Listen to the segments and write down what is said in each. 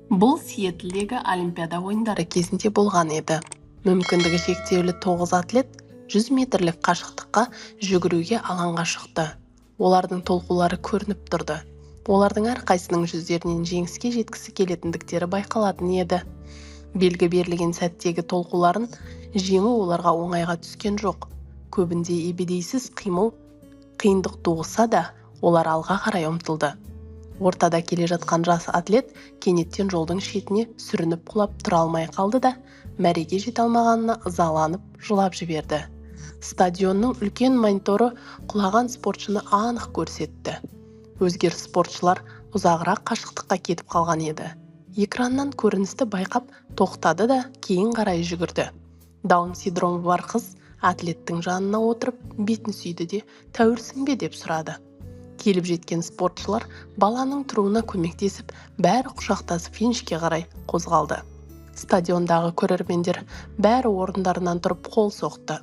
Бұл Сиэтлдегі Олимпиада ойындары кезінде болған еді. Мүмкіндігі шектеулі 9 атлет 100 метрлік қашықтыққа жүгіруге алаңға шықты. Олардың толқулары көрініп тұрды. Олардың әрқайсының жүздерінен жеңіске жеткісі келетіндіктері байқалатын еді. Белгі берілген сәттегі толқуларын жеңу оларға оңайға түскен жоқ. Көбінде ебедейсіз қиындық туғызса да, олар алға қарай ұмтылды. Ортада келе жатқан жас атлет кенеттен жолдың шетіне сүрініп құлап тұра алмай қалды да, мәреге жете алмағанына ызаланып, жылап жіберді. Стадионның үлкен мониторы құлаған спортшыны анық көрсетті. Өзге спортшылар ұзағырақ қашықтыққа кетіп қалған еді. Экраннан көріністі байқап тоқтады да кейін қарай жүгірді. Даун синдромы бар қыз атлеттің жанына отырып бетін сүйді де «Тәуірсің бе?» деп сұрады. Келіп жеткен спортшылар баланың тұруына көмектесіп, бәрі құшақтасып финишке қарай қозғалды. Стадиондағы көрермендер бәрі орындарынан тұрып қол соқты.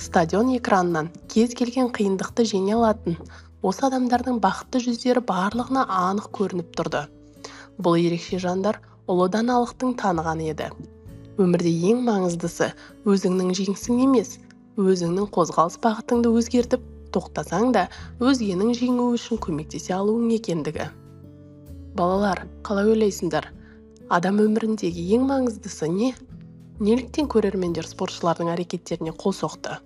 Стадион экранынан кез келген қиындықты жеңе алатын осы адамдардың бақытты жүздері барлығына анық көрініп тұрды. Бұл ерекше жандар ұлы даналықтың танығаны еді. Өмірде ең маңыздысы өзіңнің жеңісің емес, өзіңнің қозғалыс бағытыңды өзгертіп, тоқтасаң да өзгенің жеңуі үшін көмектесе алуың екендігі. Балалар, қалай ойлайсыңдар? Адам өміріндегі ең маңыздысы не? Неліктен көрермендер спортшылардың әрекеттеріне қол соқты?